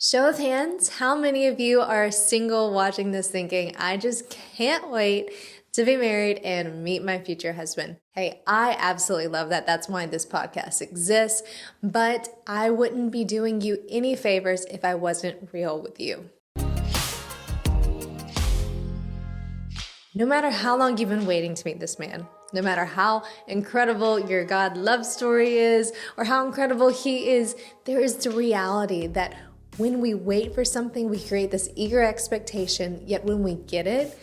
Show of hands, how many of you are single watching this thinking, I just can't wait to be married and meet my future husband? Hey, I absolutely love that. That's why this podcast exists, but I wouldn't be doing you any favors if I wasn't real with you. No matter how long you've been waiting to meet this man, no matter how incredible your God love story is or how incredible he is, there is the reality that when we wait for something, we create this eager expectation, yet when we get it,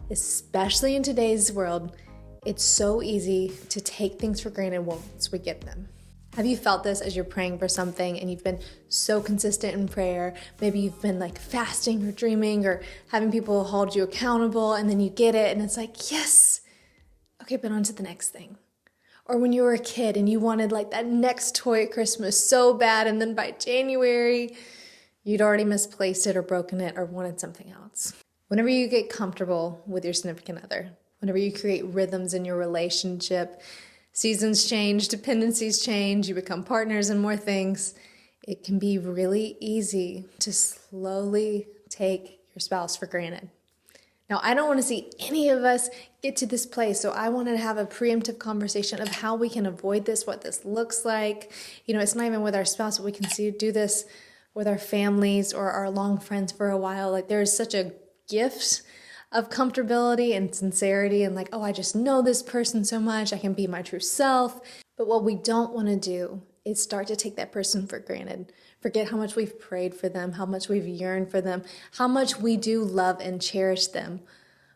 especially in today's world, it's so easy to take things for granted once we get them. Have you felt this as you're praying for something and you've been so consistent in prayer? Maybe you've been like fasting or dreaming or having people hold you accountable, and then you get it and it's like, yes, okay, but on to the next thing. Or when you were a kid and you wanted like that next toy at Christmas so bad, and then by January, you'd already misplaced it or broken it or wanted something else. Whenever you get comfortable with your significant other, whenever you create rhythms in your relationship, seasons change, dependencies change, you become partners and more things, it can be really easy to slowly take your spouse for granted. Now, I don't want to see any of us get to this place, so I wanted to have a preemptive conversation of how we can avoid this, what this looks like. You know, it's not even with our spouse, but we can do this with our families or our long friends for a while. Like, there's such a gift of comfortability and sincerity and like, oh, I just know this person so much, I can be my true self. But what we don't want to do is start to take that person for granted. Forget how much we've prayed for them, how much we've yearned for them, how much we do love and cherish them.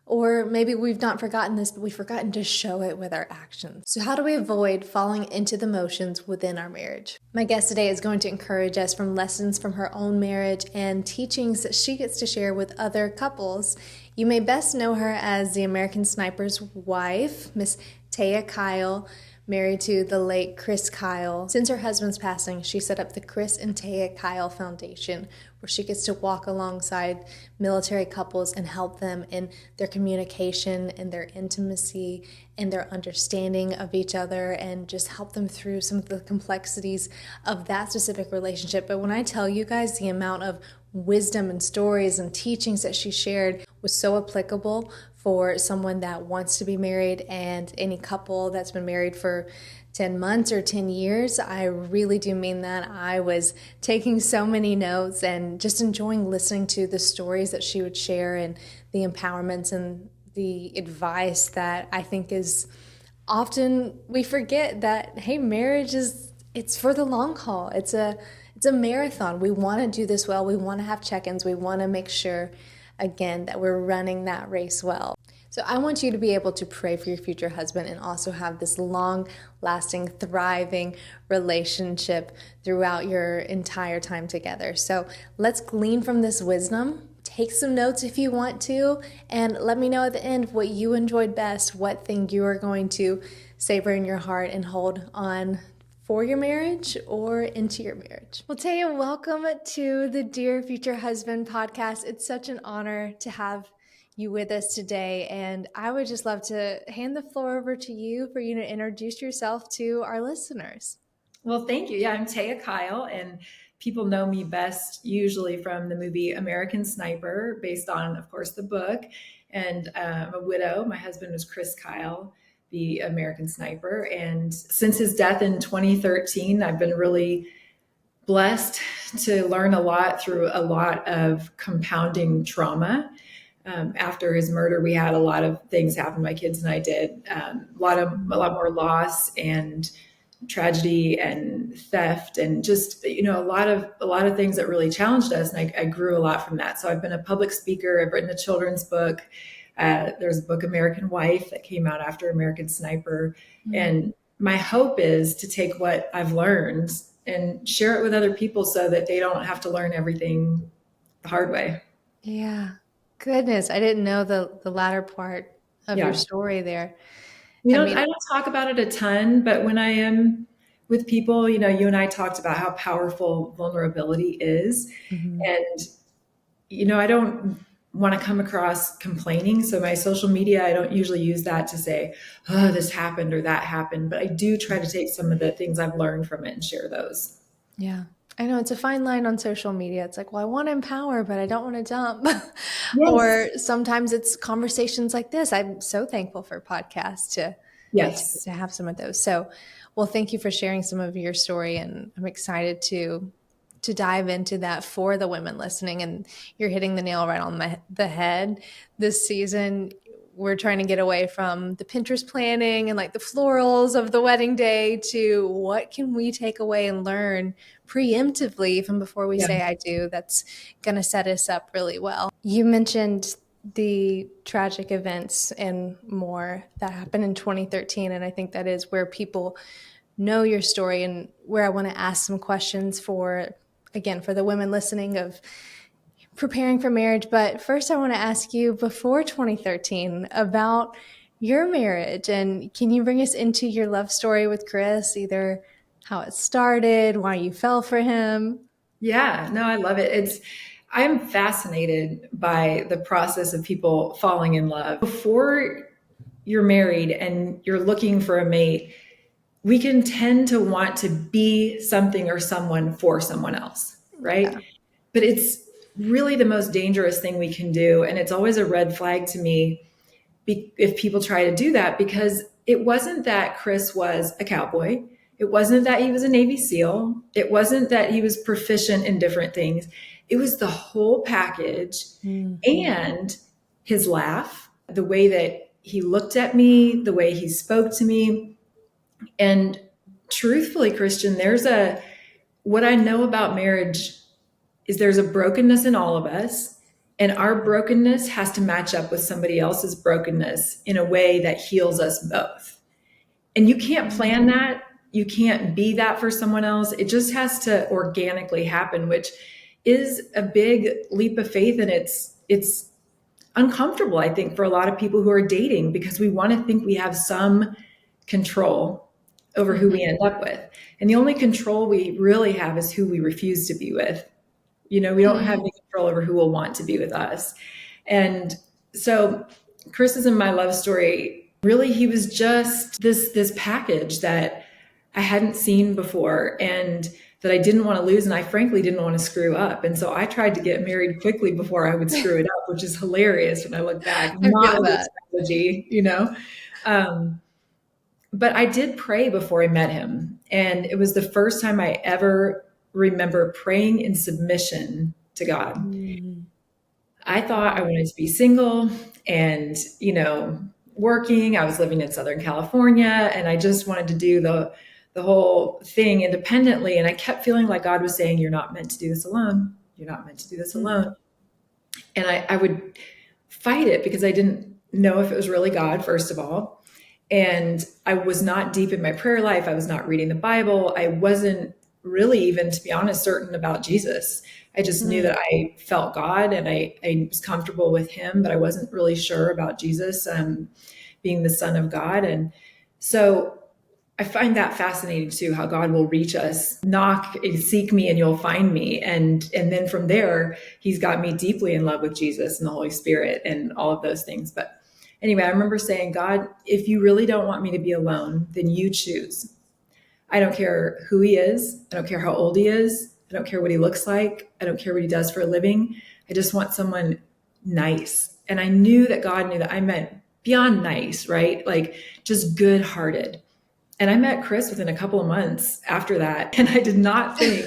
Or maybe we've not forgotten this, but we've forgotten to show it with our actions. So how do we avoid falling into the motions within our marriage? My guest today is going to encourage us from lessons from her own marriage and teachings that she gets to share with other couples. You may best know her as the American Sniper's wife, Miss Taya Kyle, married to the late Chris Kyle. Since her husband's passing, she set up the Chris and Taya Kyle Foundation, where she gets to walk alongside military couples and help them in their communication and their intimacy and their understanding of each other, and just help them through some of the complexities of that specific relationship. But when I tell you guys the amount of wisdom and stories and teachings that she shared was so applicable for someone that wants to be married and any couple that's been married for 10 months or 10 years. I really do mean that. I was taking so many notes and just enjoying listening to the stories that she would share and the empowerments and the advice that I think is often we forget that, hey, marriage it's for the long haul. It's a marathon. We want to do this well. We want to have check-ins. We want to make sure, again, that we're running that race well. So I want you to be able to pray for your future husband and also have this long-lasting, thriving relationship throughout your entire time together. So let's glean from this wisdom. Take some notes if you want to, and let me know at the end what you enjoyed best, what thing you are going to savor in your heart and hold on for your marriage or into your marriage. Well, Taya, welcome to the Dear Future Husband podcast. It's such an honor to have you with us today, and I would just love to hand the floor over to you for you to introduce yourself to our listeners. Well, thank you. Yeah, I'm Taya Kyle, and people know me best usually from the movie American Sniper, based on, of course, the book. And I'm a widow. My husband was Chris Kyle, the American Sniper. And since his death in 2013, I've been really blessed to learn a lot through a lot of compounding trauma. After his murder, we had a lot of things happen. My kids and I did a lot more loss and tragedy and theft, and just a lot of things that really challenged us. And I grew a lot from that. So I've been a public speaker. I've written a children's book. There's a book, American Wife, that came out after American Sniper. Mm-hmm. And my hope is to take what I've learned and share it with other people so that they don't have to learn everything the hard way. Yeah. Goodness, I didn't know the latter part of your story there. I don't talk about it a ton, but when I am with people, you and I talked about how powerful vulnerability is. Mm-hmm. And, I don't want to come across complaining. So my social media, I don't usually use that to say, oh, this happened or that happened, but I do try to take some of the things I've learned from it and share those. Yeah. I know it's a fine line on social media. It's like, well, I want to empower, but I don't want to dump. Or Yes. sometimes it's conversations like this. I'm so thankful for podcasts Yes. to have some of those. So, well, thank you for sharing some of your story, and I'm excited to dive into that for the women listening. And you're hitting the nail right on the head. This season, we're trying to get away from the Pinterest planning and like the florals of the wedding day to what can we take away and learn preemptively even before we Yeah. say I do, that's going to set us up really well. You mentioned the tragic events and more that happened in 2013, and I think that is where people know your story and where I want to ask some questions for, again, for the women listening, of preparing for marriage. But first, I want to ask you, before 2013, about your marriage. And can you bring us into your love story with Chris, either how it started, why you fell for him? Yeah, no, I love it. I'm fascinated by the process of people falling in love. Before you're married and you're looking for a mate, we can tend to want to be something or someone for someone else, right? Yeah. But it's really the most dangerous thing we can do. And it's always a red flag to me if people try to do that, because it wasn't that Chris was a cowboy. It wasn't that he was a Navy SEAL. It wasn't that he was proficient in different things. It was the whole package, Mm-hmm. and his laugh, the way that he looked at me, the way he spoke to me. And truthfully, Christian, what I know about marriage is there's a brokenness in all of us, and our brokenness has to match up with somebody else's brokenness in a way that heals us both. And you can't plan that. You can't be that for someone else. It just has to organically happen, which is a big leap of faith. And it's uncomfortable, I think, for a lot of people who are dating, because we want to think we have some control over who we end up with. And the only control we really have is who we refuse to be with. We don't have any control over who will want to be with us. And so Chris is in my love story. Really, he was just this package that I hadn't seen before and that I didn't want to lose. And I frankly didn't want to screw up. And so I tried to get married quickly before I would screw it up, which is hilarious when I look back. I Not feel a good that. strategy. Um, but I did pray before I met him. And it was the first time I ever remember praying in submission to God. Mm. I thought I wanted to be single and, working. I was living in Southern California, and I just wanted to do the whole thing independently. And I kept feeling like God was saying, "You're not meant to do this alone. You're not meant to do this alone." And I would fight it because I didn't know if it was really God, first of all. And I was not deep in my prayer life. I was not reading the Bible. I wasn't really even, to be honest, certain about Jesus. I just knew that I felt God, and I was comfortable with him, but I wasn't really sure about Jesus being the Son of God. And so I find that fascinating too, how God will reach us, knock, seek me and you'll find me. And then from there, he's got me deeply in love with Jesus and the Holy Spirit and all of those things. But anyway, I remember saying, "God, if you really don't want me to be alone, then you choose. I don't care who he is. I don't care how old he is. I don't care what he looks like. I don't care what he does for a living. I just want someone nice." And I knew that God knew that I meant beyond nice, right? Like just good hearted. And I met Chris within a couple of months after that. And I did not think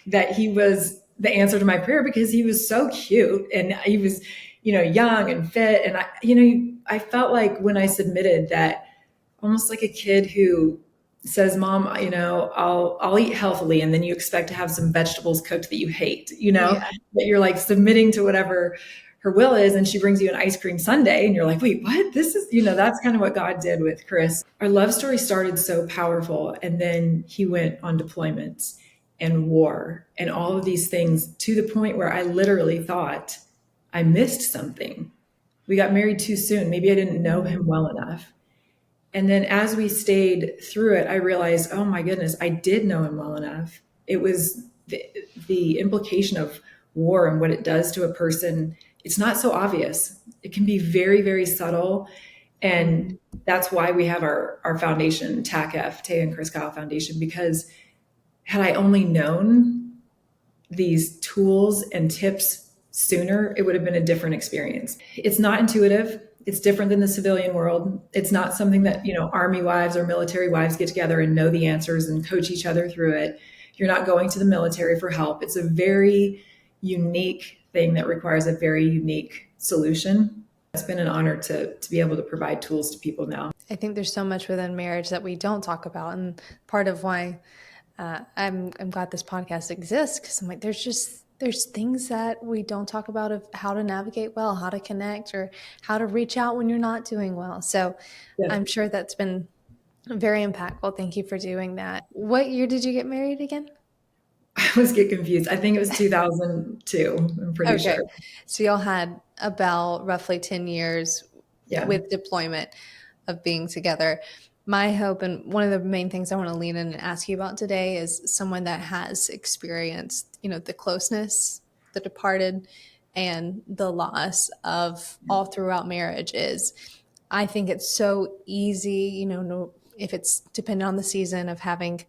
that he was the answer to my prayer, because he was so cute and he was, young and fit. And I felt like when I submitted that, almost like a kid who says, "Mom, I'll eat healthily." And then you expect to have some vegetables cooked that you hate, Yeah. that you're like submitting to whatever her will is. And she brings you an ice cream sundae and you're like, "Wait, what? This is," that's kind of what God did with Chris. Our love story started so powerful. And then he went on deployments and war and all of these things, to the point where I literally thought I missed something. We got married too soon. Maybe I didn't know him well enough. And then as we stayed through it, I realized, oh my goodness, I did know him well enough. It was the implication of war and what it does to a person. It's not so obvious. It can be very, very subtle. And that's why we have our foundation, TACF, Taya and Chris Kyle Foundation, because had I only known these tools and tips sooner, it would have been a different experience. It's not intuitive. It's different than the civilian world. It's not something that, army wives or military wives get together and know the answers and coach each other through it. You're not going to the military for help. It's a very unique thing that requires a very unique solution. It's been an honor to be able to provide tools to people now. I think there's so much within marriage that we don't talk about, and part of why I'm glad this podcast exists, because I'm like, there's things that we don't talk about of how to navigate well, how to connect, or how to reach out when you're not doing well. So Yeah. I'm sure that's been very impactful. Thank you for doing that. What year did you get married again? I always get confused. I think it was 2002. I'm pretty sure. So y'all had about roughly 10 years Yeah. with deployment of being together. My hope, and one of the main things I want to lean in and ask you about today, is someone that has experienced, the closeness, the departed, and the loss of all throughout marriage. Is I think it's so easy, if it's dependent on the season of having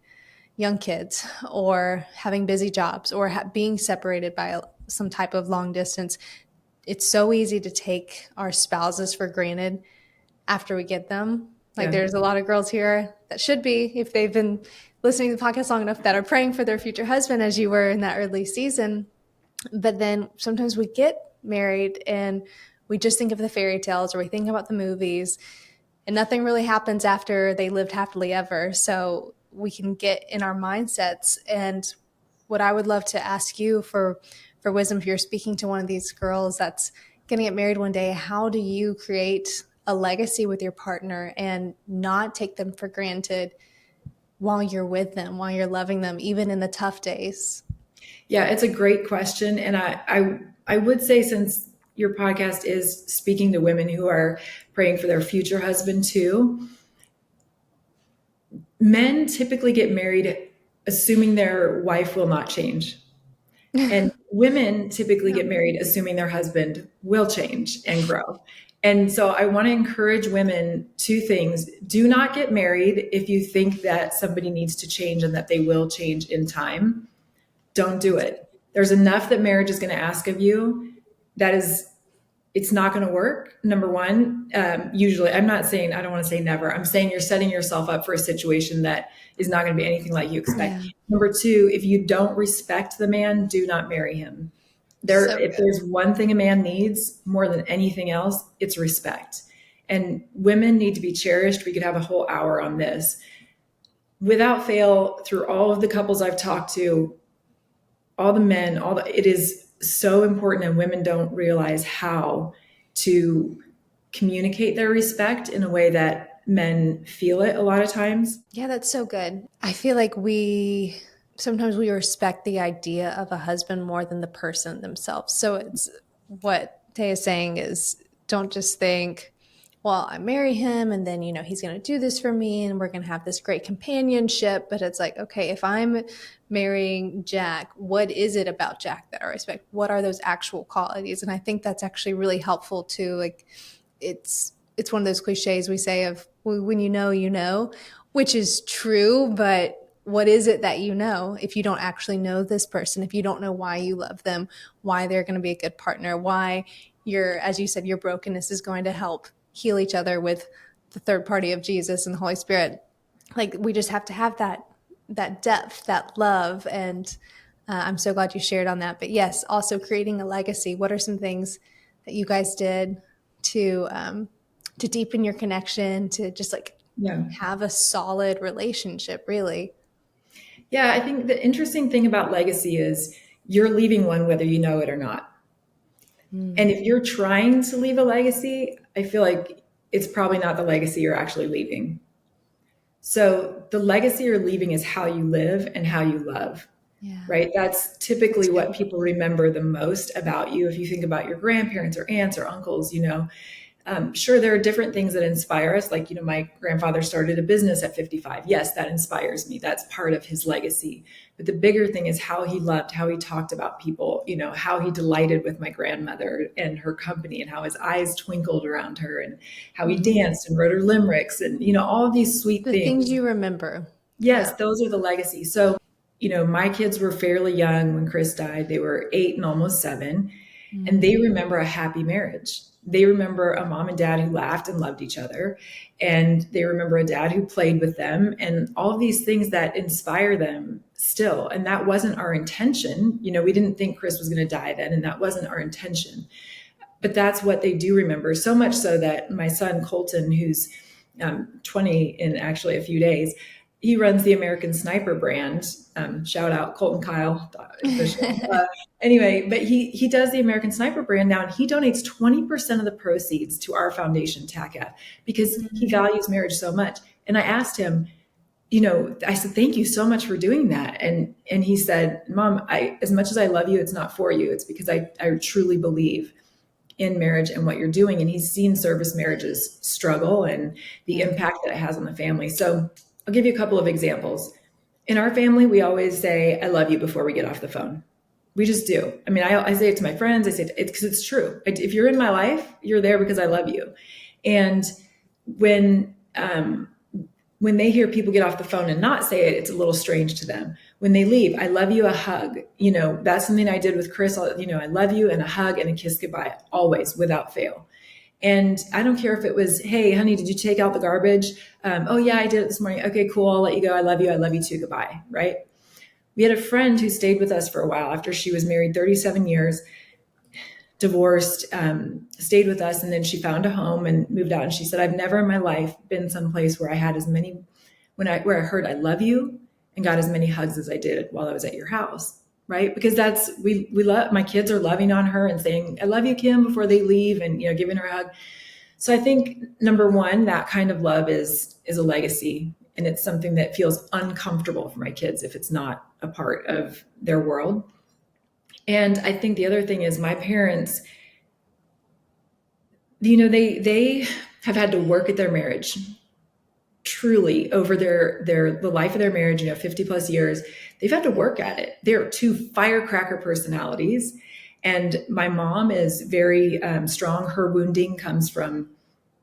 young kids or having busy jobs or being separated by some type of long distance. It's so easy to take our spouses for granted after we get them. Like, there's a lot of girls here that should be, if they've been listening to the podcast long enough, that are praying for their future husband, as you were in that early season. But then sometimes we get married and we just think of the fairy tales, or we think about the movies, and nothing really happens after they lived happily ever. So we can get in our mindsets. And what I would love to ask you for wisdom, if you're speaking to one of these girls that's going to get married one day, how do you create a legacy with your partner and not take them for granted while you're with them, while you're loving them, even in the tough days? Yeah, it's a great question. And I would say, since your podcast is speaking to women who are praying for their future husband too, men typically get married assuming their wife will not change. And women typically get married assuming their husband will change and grow. And so I want to encourage women two things. Do not get married if you think that somebody needs to change and that they will change in time. Don't do it. There's enough that marriage is going to ask of you that it's not going to work. Number one, usually, I'm not saying, I don't want to say never. I'm saying you're setting yourself up for a situation that is not going to be anything like you expect. Yeah. Number two, if you don't respect the man, do not marry him. If there's one thing a man needs more than anything else, it's respect. And women need to be cherished. We could have a whole hour on this. Without fail, through all of the couples I've talked to, all the men, it is so important, and women don't realize how to communicate their respect in a way that men feel it a lot of times. Yeah, that's so good. I feel like sometimes we respect the idea of a husband more than the person themselves. So it's what Taya is saying is, don't just think, well, I marry him and then, he's going to do this for me and we're going to have this great companionship. But it's like, okay, if I'm marrying Jack, what is it about Jack that I respect? What are those actual qualities? And I think that's actually really helpful too. Like, it's one of those cliches we say of, when you know, which is true, but what is it that you know if you don't actually know this person, if you don't know why you love them, why they're going to be a good partner, why as you said, your brokenness is going to help heal each other with the third party of Jesus and the Holy Spirit. Like, we just have to have that depth, that love. And I'm so glad you shared on that. But yes, also creating a legacy. What are some things that you guys did to deepen your connection, to just have a solid relationship, really? Yeah, I think the interesting thing about legacy is you're leaving one whether you know it or not. And if you're trying to leave a legacy, I feel like it's probably not the legacy you're actually leaving. So the legacy you're leaving is how you live and how you love, right? That's typically what people remember the most about you. If you think about your grandparents or aunts or uncles, sure, there are different things that inspire us. Like, my grandfather started a business at 55. Yes, that inspires me. That's part of his legacy. But the bigger thing is how he loved, how he talked about people, how he delighted with my grandmother and her company, and how his eyes twinkled around her, and how he danced and wrote her limericks, and, all of these sweet things. The things you remember. Yes, those are the legacies. So my kids were fairly young when Chris died. They were 8 and almost 7, and Mm. they remember a happy marriage. They remember a mom and dad who laughed and loved each other, and they remember a dad who played with them, and all of these things that inspire them still. And that wasn't our intention. We didn't think Chris was going to die then, and that wasn't our intention. But that's what they do remember, so much so that my son Colton, who's 20 in actually a few days, he runs the American Sniper brand. Shout out Colton Kyle. Anyway, but he does the American Sniper brand now, and he donates 20% of the proceeds to our foundation, TACA, because he values marriage so much. And I asked him, I said, thank you so much for doing that. And he said, Mom, as much as I love you, it's not for you. It's because I truly believe in marriage and what you're doing. And he's seen service marriages struggle and the impact that it has on the family. So I'll give you a couple of examples. In our family, we always say, I love you before we get off the phone. We just do. I mean, I say it to my friends. I say it because it's true. If you're in my life, you're there because I love you. And when they hear people get off the phone and not say it, it's a little strange to them. When they leave, I love you, a hug. That's something I did with Chris. I love you, and a hug and a kiss goodbye, always, without fail. And I don't care if it was, hey, honey, did you take out the garbage? Oh, yeah, I did it this morning. Okay, cool. I'll let you go. I love you too. Goodbye. Right? We had a friend who stayed with us for a while after she was married 37 years, divorced, stayed with us, and then she found a home and moved out. And she said, I've never in my life been someplace where I had as many, where I heard I love you and got as many hugs as I did while I was at your house. Right? Because we love, my kids are loving on her and saying, I love you, Kim, before they leave, and, giving her a hug. So I think number one, that kind of love is a legacy. And it's something that feels uncomfortable for my kids if it's not a part of their world. And I think the other thing is my parents, they have had to work at their marriage truly over the life of their marriage, 50 plus years. They've had to work at it. They're two firecracker personalities. And my mom is very strong. Her wounding comes from,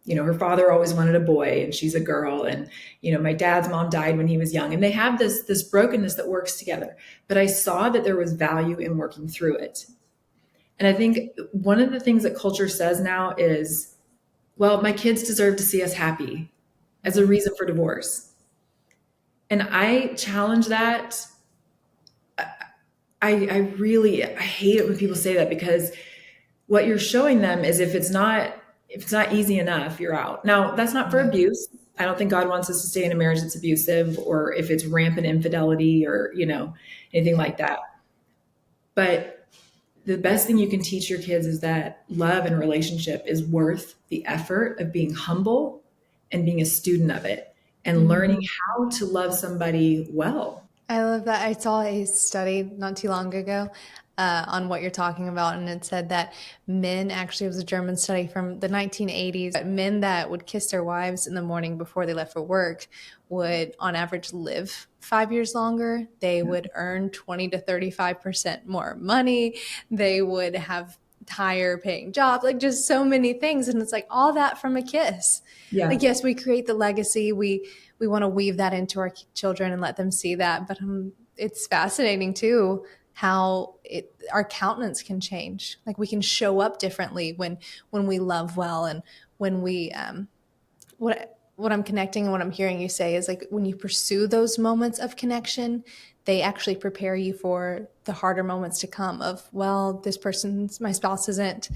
her father always wanted a boy and she's a girl. And, my dad's mom died when he was young, and they have this brokenness that works together. But I saw that there was value in working through it. And I think one of the things that culture says now is, well, my kids deserve to see us happy as a reason for divorce. And I challenge that. I hate it when people say that, because what you're showing them is if it's not easy enough, you're out. Now, that's not for abuse. I don't think God wants us to stay in a marriage that's abusive, or if it's rampant infidelity or, anything like that. But the best thing you can teach your kids is that love and relationship is worth the effort of being humble and being a student of it and learning how to love somebody well. I love that. I saw a study not too long ago on what you're talking about, and it said that men, actually, it was a German study from the 1980s, that men that would kiss their wives in the morning before they left for work would, on average, live 5 years longer. They would earn 20 to 35% more money. They would have higher paying jobs, like just so many things. And it's like all that from a kiss. Yeah. Like, yes, we create the legacy. We want to weave that into our children and let them see that. But it's fascinating too how our countenance can change. Like we can show up differently when we love well, and when we what I'm connecting and what I'm hearing you say is, like, when you pursue those moments of connection, they actually prepare you for the harder moments to come of, well, my spouse isn't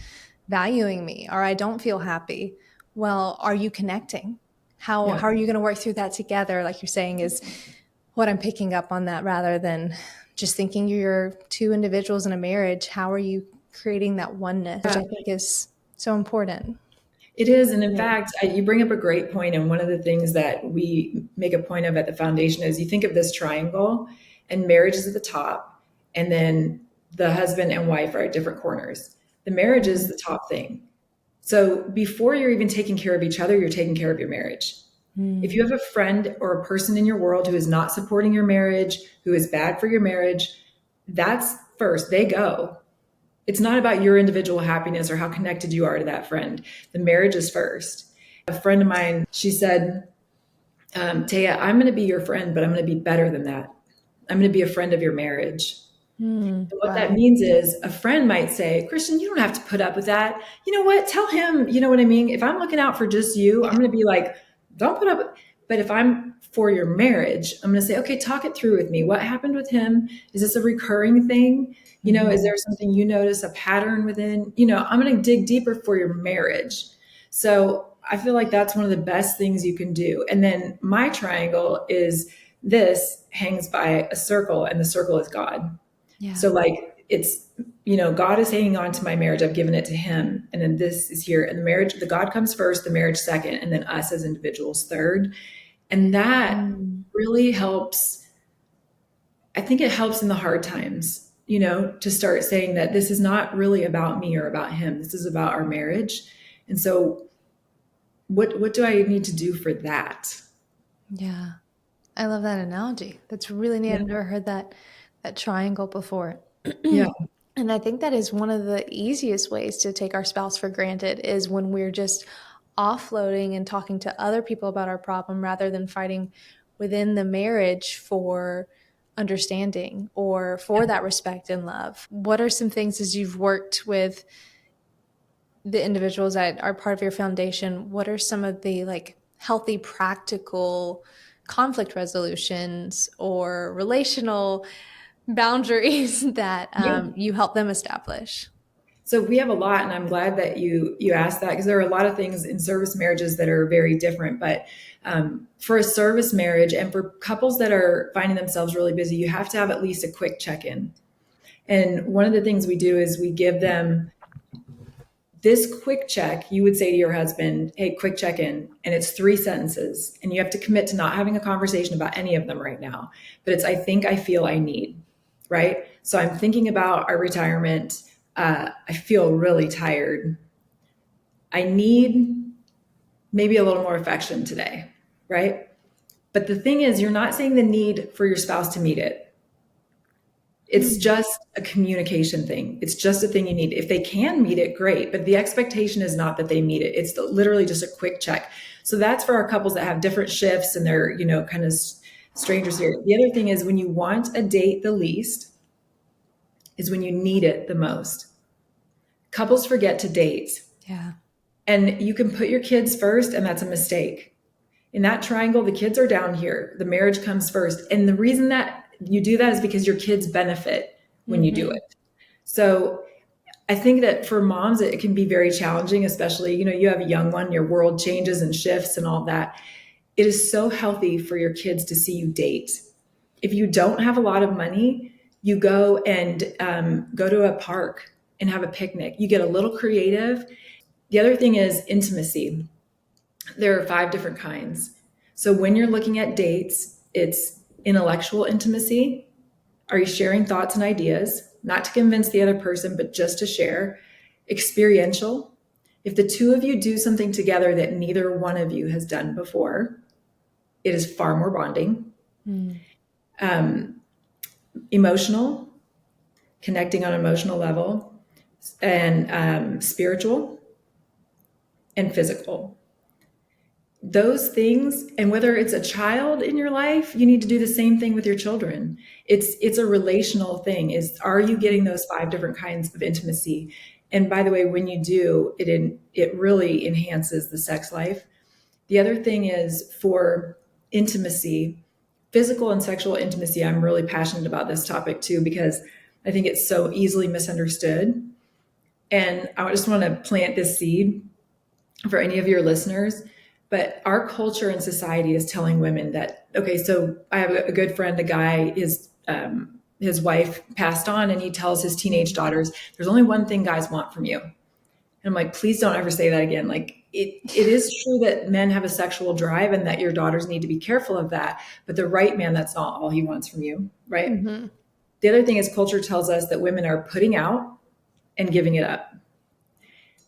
valuing me, or I don't feel happy. Well, are you connecting? How are you going to work through that together? Like you're saying, is what I'm picking up on that, rather than just thinking you're two individuals in a marriage. How are you creating that oneness, which I think is so important. It is. And in fact, you bring up a great point. And one of the things that we make a point of at the foundation is, you think of this triangle, and marriage is at the top, and then the husband and wife are at different corners. The marriage is the top thing. So before you're even taking care of each other, you're taking care of your marriage. If you have a friend or a person in your world who is not supporting your marriage, who is bad for your marriage, that's first. They go. It's not about your individual happiness or how connected you are to that friend. The marriage is first. A friend of mine, she said, Taya, I'm going to be your friend, but I'm going to be better than that. I'm going to be a friend of your marriage. And what that Wow. means is a friend might say, Christian, you don't have to put up with that. You know what? Tell him, you know what I mean? If I'm looking out for just you, I'm Yeah. going to be like, don't put up with. But if I'm for your marriage, I'm going to say, okay, talk it through with me. What happened with him? Is this a recurring thing? You know, is Mhm. there something you notice, a pattern within? You know, I'm going to dig deeper for your marriage. So I feel like that's one of the best things you can do. And then my triangle is this hangs by a circle, and the circle is God. Yeah. So like it's, you know, God is hanging on to my marriage. I've given it to him. And then this is here. And the marriage, the God comes first, the marriage second, and then us as individuals third. And that Mm. really helps. I think it helps in the hard times, you know, to start saying that this is not really about me or about him. This is about our marriage. And so what do I need to do for that? Yeah. I love that analogy. That's really neat. Yeah. I've never heard that triangle before. Yeah. And I think that is one of the easiest ways to take our spouse for granted is when we're just offloading and talking to other people about our problem rather than fighting within the marriage for understanding or for that respect and love. What are some things as you've worked with the individuals that are part of your foundation? What are some of the like healthy, practical conflict resolutions or relational boundaries that Yeah. you help them establish? So we have a lot, and I'm glad that you asked that because there are a lot of things in service marriages that are very different. But for a service marriage and for couples that are finding themselves really busy, you have to have at least a quick check-in. And one of the things we do is we give them this quick check. You would say to your husband, "Hey, quick check-in," and it's 3 sentences, and you have to commit to not having a conversation about any of them right now. But it's, "I think, I feel, I need," right? So I'm thinking about our retirement. I feel really tired. I need maybe a little more affection today, right? But the thing is, you're not saying the need for your spouse to meet it. It's Hmm. just a communication thing. It's just a thing you need. If they can meet it, great. But the expectation is not that they meet it. It's literally just a quick check. So that's for our couples that have different shifts and they're, you know, kind of strangers here. The other thing is when you want a date the least is when you need it the most. Couples forget to date. Yeah. And you can put your kids first, and that's a mistake. In that triangle, the kids are down here. The marriage comes first. And the reason that you do that is because your kids benefit when you do Hmm. it. So I think that for moms, it can be very challenging, especially, you know, you have a young one, your world changes and shifts and all that. It is so healthy for your kids to see you date. If you don't have a lot of money, you go and go to a park and have a picnic. You get a little creative. The other thing is intimacy. There are 5 different kinds. So when you're looking at dates, it's intellectual intimacy. Are you sharing thoughts and ideas? Not to convince the other person, but just to share. Experiential. If the two of you do something together that neither one of you has done before, it is far more bonding. Mm. Um, Emotional, connecting on an emotional level, and spiritual and physical. Those things, and whether it's a child in your life, you need to do the same thing with your children. It's a relational thing. Is, are you getting those 5 different kinds of intimacy? And by the way, when you do it really enhances the sex life. The other thing is for intimacy, physical and sexual intimacy. I'm really passionate about this topic too because I think it's so easily misunderstood. And I just want to plant this seed for any of your listeners. But our culture and society is telling women that, okay, so I have a good friend, a guy, his wife passed on, and he tells his teenage daughters, there's only one thing guys want from you. And I'm like, please don't ever say that again. Like it is true that men have a sexual drive and that your daughters need to be careful of that. But the right man, that's not all he wants from you, right? Hmm. The other thing is culture tells us that women are putting out and giving it up.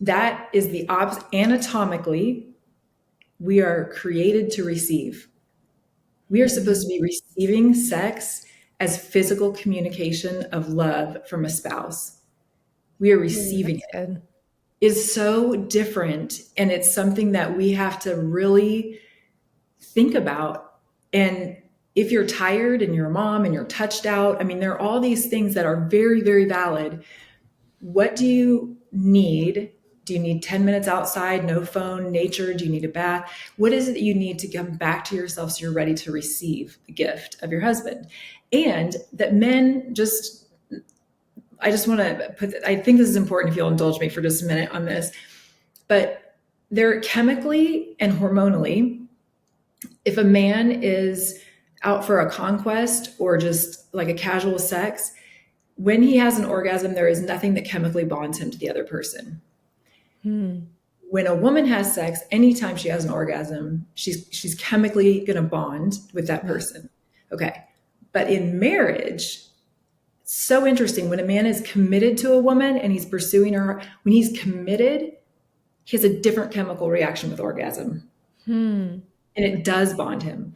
That is the opposite. Anatomically, we are created to receive. We are supposed to be receiving sex as physical communication of love from a spouse. We are receiving That's it. good. Is so different, and it's something that we have to really think about. And if you're tired and you're a mom and you're touched out, I mean, there are all these things that are very, very valid. What do you need? Do you need 10 minutes outside, no phone, nature? Do you need a bath? What is it that you need to come back to yourself so you're ready to receive the gift of your husband? And that men just, I just want to put, I think this is important if you'll indulge me for just a minute on this, but they're chemically and hormonally, if a man is out for a conquest or just like a casual sex, when he has an orgasm, there is nothing that chemically bonds him to the other person. When a woman has sex, anytime she has an orgasm, she's chemically going to bond with that person. Okay. But in marriage, so interesting. When a man is committed to a woman and he's pursuing her, when he's committed, he has a different chemical reaction with orgasm. And it does bond him.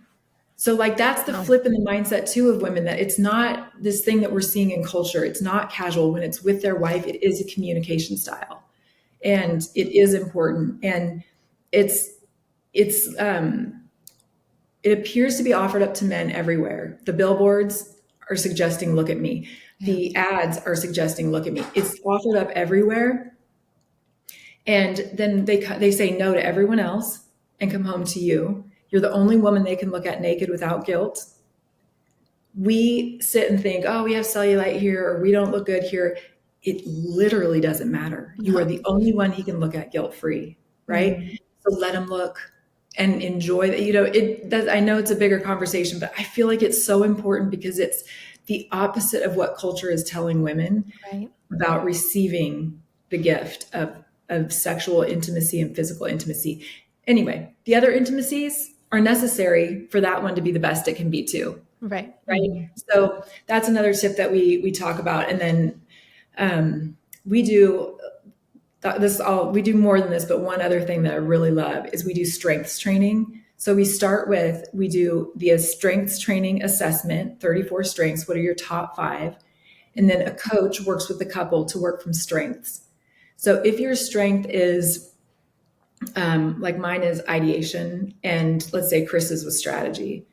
So like that's the flip in the mindset too of women, that it's not this thing that we're seeing in culture. It's not casual. When it's with their wife, it is a communication style. And it is important. And it appears to be offered up to men everywhere. The billboards are suggesting, look at me. The ads are suggesting, look at me. It's offered up everywhere. And then they say no to everyone else and come home to you. You're the only woman they can look at naked without guilt. We sit and think, oh, we have cellulite here, or we don't look good here. It literally doesn't matter. You are the only one he can look at guilt-free, right? So let him look and enjoy that. I know it's a bigger conversation, but I feel like it's so important because it's the opposite of what culture is telling women about receiving the gift of sexual intimacy and physical intimacy. Anyway, the other intimacies are necessary for that one to be the best it can be too. Right. So that's another tip that we talk about. And then we do we do more than this, but one other thing that I really love is we do strengths training. So we do the strengths training assessment, 34 strengths. What are your top 5? And then a coach works with the couple to work from strengths. So if your strength is, like mine is ideation, and let's say Chris's was strategy.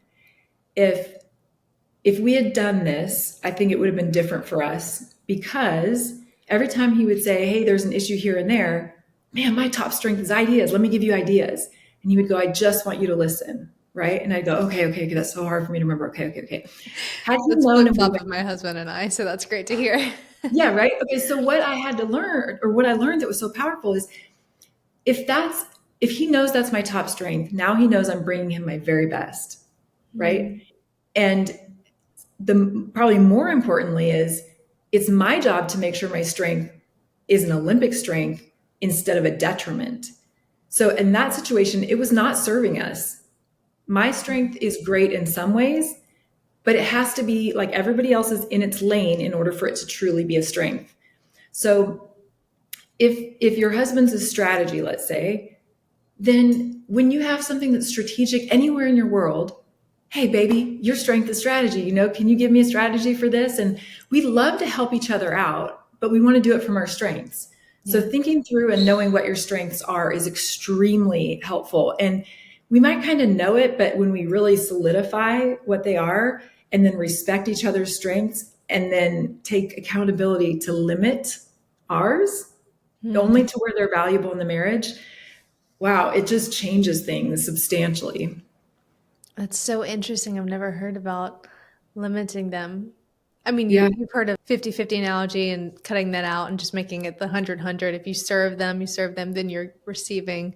If we had done this, I think it would have been different for us, because every time he would say, hey, there's an issue here and there, man, my top strength is ideas. Let me give you ideas. And he would go, I just want you to listen. Right. And I'd go, okay. That's so hard for me to remember. Okay. Had you known of my husband and I, so that's great to hear. Yeah. Right. Okay. So what I had to learn, or what I learned that was so powerful, is if he knows that's my top strength, now he knows I'm bringing him my very best. Right. And probably more importantly is, it's my job to make sure my strength is an Olympic strength instead of a detriment. So in that situation, it was not serving us. My strength is great in some ways, but it has to be like everybody else's in its lane in order for it to truly be a strength. So if your husband's a strategy, let's say, then when you have something that's strategic anywhere in your world, hey, baby, your strength is strategy. Can you give me a strategy for this? And we love to help each other out, but we want to do it from our strengths. Yeah. So thinking through and knowing what your strengths are is extremely helpful. And we might kind of know it, but when we really solidify what they are and then respect each other's strengths and then take accountability to limit ours only to where they're valuable in the marriage, wow, it just changes things substantially. That's so interesting. I've never heard about limiting them. I mean, you've heard of 50-50 analogy and cutting that out and just making it the 100-100. If you serve them, then you're receiving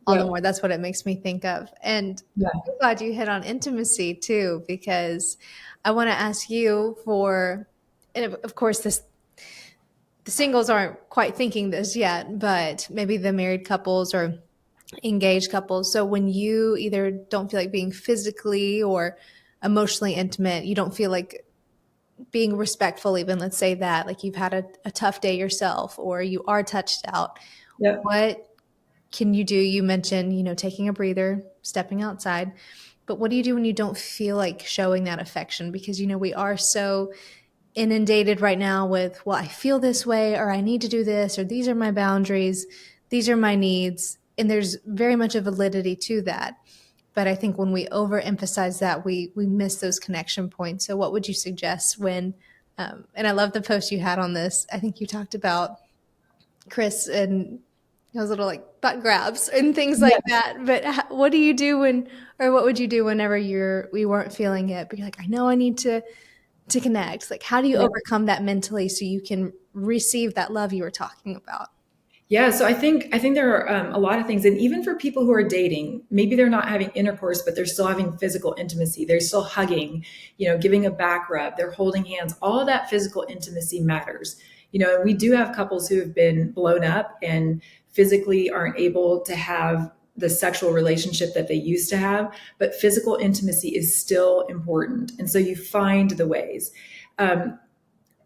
all the more. That's what it makes me think of. And I'm glad you hit on intimacy too, because I want to ask you and of course, the singles aren't quite thinking this yet, but maybe the married couples or engaged couples. So when you either don't feel like being physically or emotionally intimate, you don't feel like being respectful, even, let's say that, like you've had a tough day yourself or you are touched out, what can you do? You mentioned, taking a breather, stepping outside, but what do you do when you don't feel like showing that affection? Because, we are so inundated right now with, well, I feel this way, or I need to do this, or these are my boundaries, these are my needs. And there's very much a validity to that. But I think when we overemphasize that, we miss those connection points. So what would you suggest when, and I love the post you had on this. I think you talked about Chris and those little like butt grabs and things like Yes. that. But what do you do when, or what would you do whenever we weren't feeling it? But you're like, I know I need to connect. Like, how do you Yeah. overcome that mentally so you can receive that love you were talking about? Yeah, so I think there are a lot of things, and even for people who are dating, maybe they're not having intercourse, but they're still having physical intimacy. They're still hugging, giving a back rub. They're holding hands. All of that physical intimacy matters. And we do have couples who have been blown up and physically aren't able to have the sexual relationship that they used to have, but physical intimacy is still important, and so you find the ways. Um,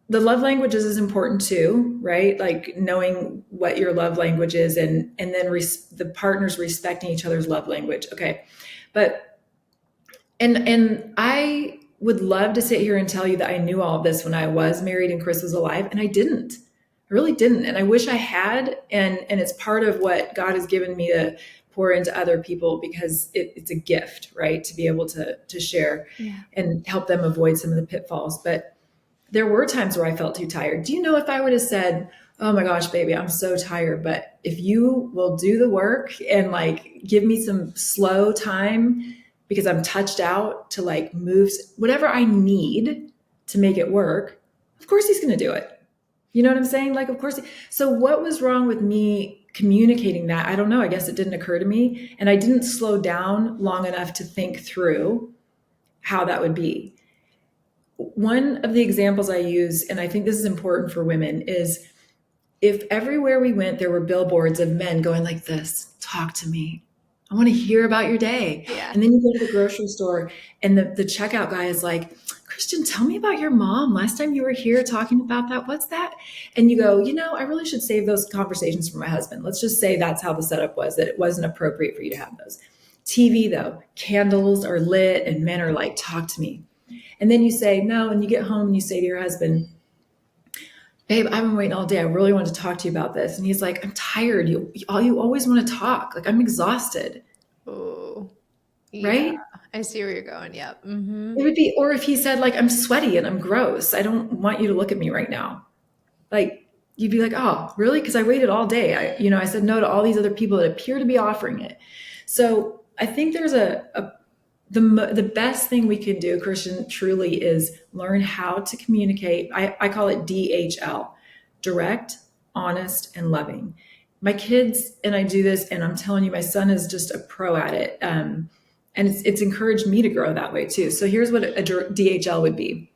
the love languages is important too, right? Like knowing what your love language is, and then the partners respecting each other's love language. Okay. But and I would love to sit here and tell you that I knew all of this when I was married and Chris was alive, and I didn't. I really didn't, and I wish I had. And it's part of what God has given me to pour into other people, because it's a gift, right? To be able to share Yeah. and help them avoid some of the pitfalls. But there were times where I felt too tired. Do you know, if I would have said, "Oh my gosh, baby, I'm so tired, but if you will do the work and like give me some slow time because I'm touched out to like move whatever I need to make it work," of course he's going to do it. You know what I'm saying? Like, of course. So what was wrong with me communicating that? I don't know. I guess it didn't occur to me, and I didn't slow down long enough to think through how that would be. One of the examples I use, and I think this is important for women, is if everywhere we went, there were billboards of men going like this: "Talk to me. I want to hear about your day." Yeah. And then you go to the grocery store and the checkout guy is like, "Christian, tell me about your mom. Last time you were here talking about that, what's that?" And you go, I really should save those conversations for my husband. Let's just say that's how the setup was, that it wasn't appropriate for you to have those. TV though, candles are lit and men are like, "Talk to me." And then you say no, and you get home and you say to your husband, "Babe, I've been waiting all day. I really want to talk to you about this." And he's like, "I'm tired. You always want to talk. Like, I'm exhausted." Oh, yeah. Right? I see where you're going. Yep. Mm-hmm. It would be, or if he said like, "I'm sweaty and I'm gross. I don't want you to look at me right now." Like, you'd be like, "Oh, really?" Because I waited all day. I said no to all these other people that appear to be offering it. So I think there's the best thing we can do, Christian, truly is learn how to communicate. I call it DHL: direct, honest, and loving. My kids, and I do this, and I'm telling you, my son is just a pro at it. And it's encouraged me to grow that way too. So here's what a DHL would be: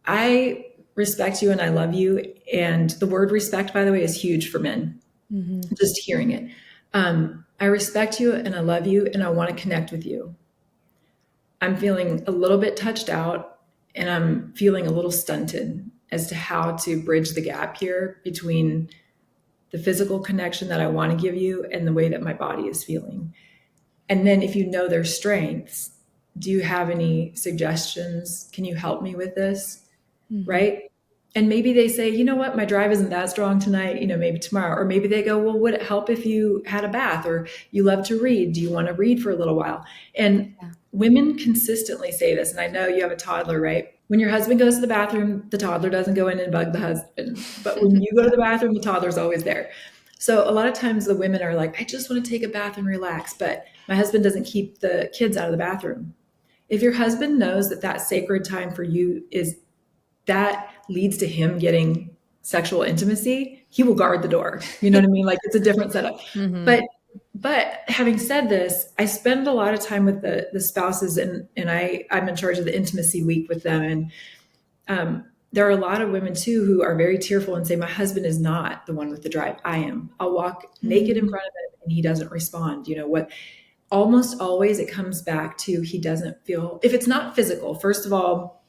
I respect you and I love you. And the word respect, by the way, is huge for men. Mm-hmm. Just hearing it. I respect you and I love you and I want to connect with you. I'm feeling a little bit touched out and I'm feeling a little stunted as to how to bridge the gap here between the physical connection that I want to give you and the way that my body is feeling. And then if you know their strengths, do you have any suggestions? Can you help me with this? Mm-hmm. Right? And maybe they say, "You know what, my drive isn't that strong tonight, maybe tomorrow." Or maybe they go, "Well, would it help if you had a bath?" Or, "You love to read. Do you want to read for a little while?" And Yeah. women consistently say this. And I know you have a toddler, right? When your husband goes to the bathroom, the toddler doesn't go in and bug the husband. But when you go to the bathroom, the toddler's always there. So a lot of times the women are like, "I just want to take a bath and relax, but my husband doesn't keep the kids out of the bathroom." If your husband knows that that sacred time for you is that leads to him getting sexual intimacy, he will guard the door. You know what I mean? Like, it's a different setup. Mm-hmm. But having said this, I spend a lot of time with the spouses, and I'm in charge of the intimacy week with them. And there are a lot of women too who are very tearful and say, "My husband is not the one with the drive. I am. I'll walk naked in front of him and he doesn't respond." You know what? Almost always it comes back to he doesn't feel, if it's not physical, first of all,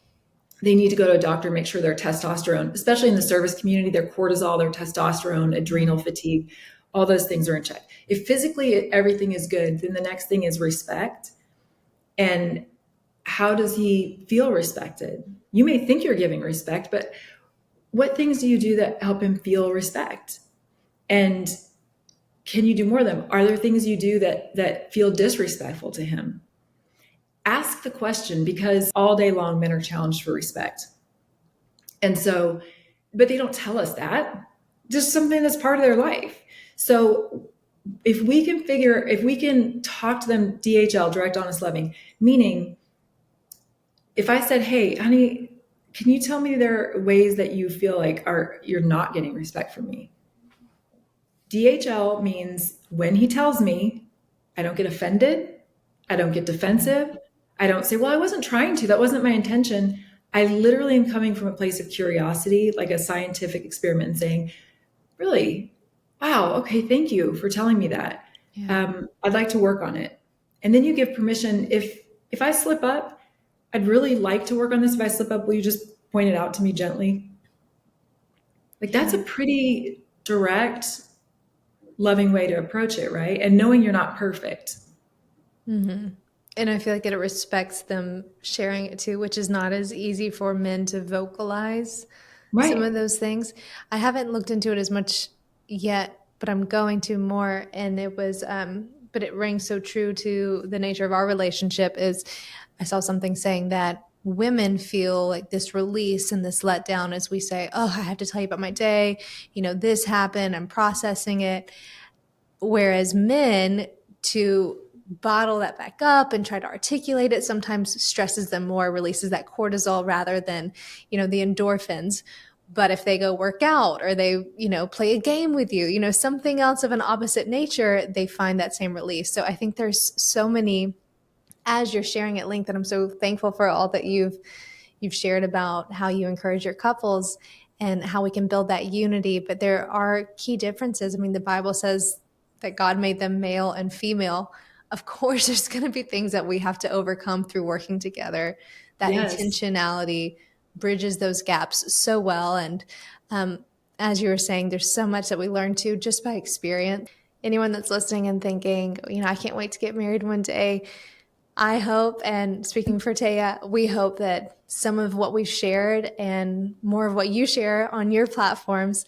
they need to go to a doctor, make sure their testosterone, especially in the service community, their cortisol, their testosterone, adrenal fatigue, all those things are in check. If physically everything is good, then the next thing is respect. And how does he feel respected? You may think you're giving respect, but what things do you do that help him feel respect? And Can you do more of them? Are there things you do that feel disrespectful to him? Ask the question, because all day long men are challenged for respect. And so, but they don't tell us that. Just something that's part of their life. So if we can talk to them DHL, direct, honest, loving, meaning if I said, hey, honey, can you tell me there are ways that you feel like you're not getting respect from me? DHL means when he tells me, I don't get offended. I don't get defensive. I don't say, well, I wasn't trying to. That wasn't my intention. I literally am coming from a place of curiosity, like a scientific experiment, and saying, really? Wow. Okay. Thank you for telling me that. Yeah. I'd like to work on it. And then you give permission. If I slip up, I'd really like to work on this. If I slip up, will you just point it out to me gently? Like, that's a pretty direct, loving way to approach it, right? And knowing you're not perfect. Mm-hmm. And I feel like it respects them sharing it too, which is not as easy for men to vocalize some of those things. I haven't looked into it as much yet, but I'm going to more. And it was, but it rings so true to the nature of our relationship. Is I saw something saying that women feel like this release and this letdown as we say, oh, I have to tell you about my day. This happened. I'm processing it. Whereas men, to bottle that back up and try to articulate it sometimes stresses them more, releases that cortisol rather than, the endorphins. But if they go work out or they, play a game with you, something else of an opposite nature, they find that same release. So I think there's so many, as you're sharing at length, and I'm so thankful for all that you've shared about how you encourage your couples and how we can build that unity. But there are key differences. I mean, the Bible says that God made them male and female. Of course, there's going to be things that we have to overcome through working together. That intentionality bridges those gaps so well. And as you were saying, there's so much that we learn too just by experience. Anyone that's listening and thinking, I can't wait to get married one day, I hope, and speaking for Taya, we hope that some of what we've shared and more of what you share on your platforms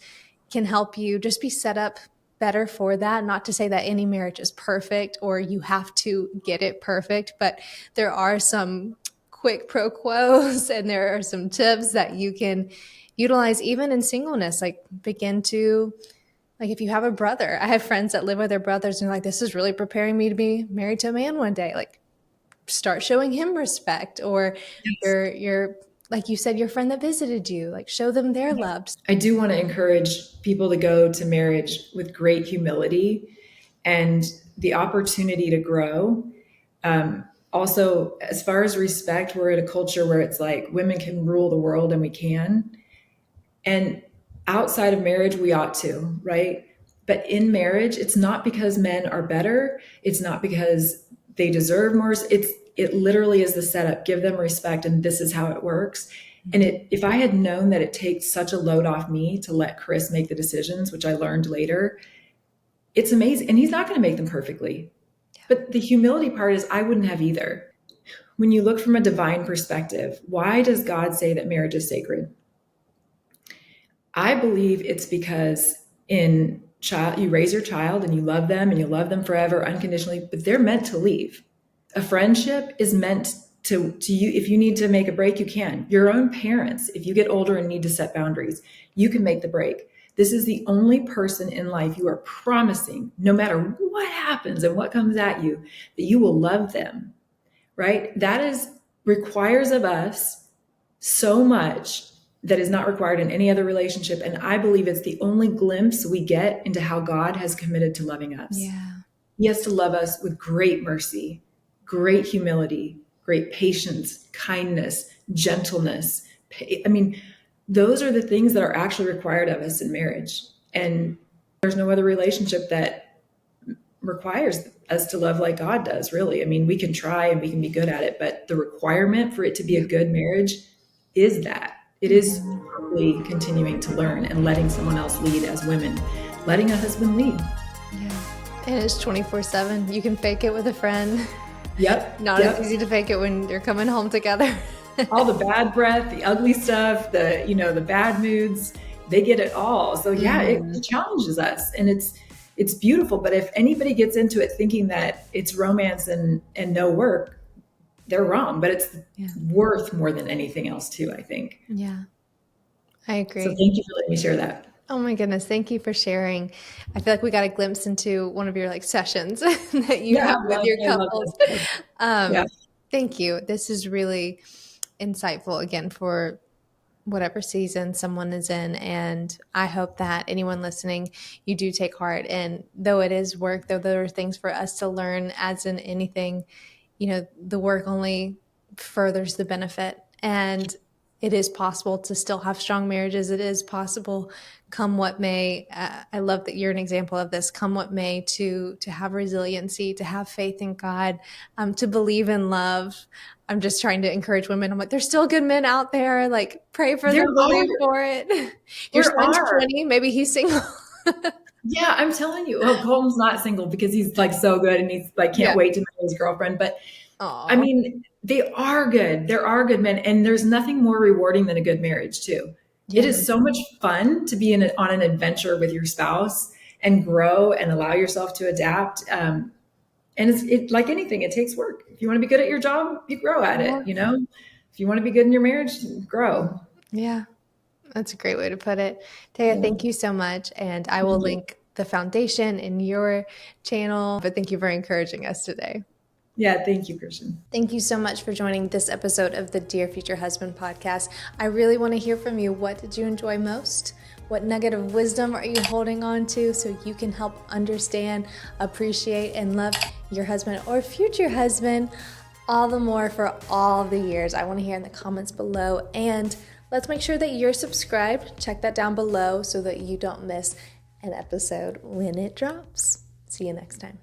can help you just be set up better for that. Not to say that any marriage is perfect or you have to get it perfect, but there are some quick pro quos and there are some tips that you can utilize even in singleness. Like if you have a brother, I have friends that live with their brothers and they're like, this is really preparing me to be married to a man one day. Like, start showing him respect, or your like you said, your friend that visited you, like show them their love. I do want to encourage people to go to marriage with great humility and the opportunity to grow. Also, as far as respect, we're at a culture where it's like women can rule the world, and we can. And outside of marriage, we ought to, right? But in marriage, it's not because men are better. It's not because they deserve more. It literally is the setup. Give them respect, and this is how it works. And if I had known that it takes such a load off me to let Chris make the decisions, which I learned later, it's amazing. And he's not going to make them perfectly. Yeah. But the humility part is I wouldn't have either. When you look from a divine perspective, why does God say that marriage is sacred? I believe it's because you raise your child and you love them and you love them forever unconditionally, but they're meant to leave. A friendship is meant to you. If you need to make a break, you can. Your own parents, if you get older and need to set boundaries, you can make the break. This is the only person in life you are promising, no matter what happens and what comes at you, that you will love them, right? That requires of us so much that is not required in any other relationship. And I believe it's the only glimpse we get into how God has committed to loving us. Yeah. He has to love us with great mercy, great humility, great patience, kindness, gentleness. I mean, those are the things that are actually required of us in marriage. And there's no other relationship that requires us to love like God does, really. I mean, we can try and we can be good at it, but the requirement for it to be a good marriage is that. It is probably continuing to learn and letting someone else lead as women, letting a husband lead. Yeah. And it's 24/7. You can fake it with a friend. Yep. Not as easy to fake it when you're coming home together. All the bad breath, the ugly stuff, the bad moods, they get it all. So yeah, it challenges us. And it's it's beautiful. But if anybody gets into it thinking that it's romance and no work, they're wrong. But it's worth more than anything else too, I think. Yeah, I So agree. thank you for letting me share that. Oh my goodness. Thank you for sharing. I feel like we got a glimpse into one of your like sessions that you Yeah, have with your I love couples. this. Yeah. Thank you. This is really insightful again for whatever season someone is in. And I hope that anyone listening, you do take heart. And though it is work, though there are things for us to learn, as in anything, the work only furthers the benefit. And it is possible to still have strong marriages. It is possible, come what may. I love that you're an example of this. Come what may, to have resiliency, to have faith in God, to believe in love. I'm just trying to encourage women. I'm like, there's still good men out there. Like, pray for There them, are. believe for it. Your There son's are. 20, maybe he's single. Yeah, I'm telling you. Well, Colton's not single because he's like so good and he's like can't Yeah. wait to marry his girlfriend. But I Oh, mean, they are good. There are good men, and there's nothing more rewarding than a good marriage too. It yeah. is so much fun to be on an adventure with your spouse and grow and allow yourself to adapt. And like anything, it takes work. If you want to be good at your job, you grow at Yeah. it. If you want to be good in your marriage, grow. Yeah. That's a great way to put it. Taya, Yeah. thank you so much. And I will Thank you. link the foundation in your channel. But thank you for encouraging us today. Yeah, thank you, Christian. Thank you so much for joining this episode of the Dear Future Husband podcast. I really want to hear from you. What did you enjoy most? What nugget of wisdom are you holding on to so you can help understand, appreciate, and love your husband or future husband all the more for all the years? I want to hear in the comments below. And let's make sure that you're subscribed. Check that down below so that you don't miss an episode when it drops. See you next time.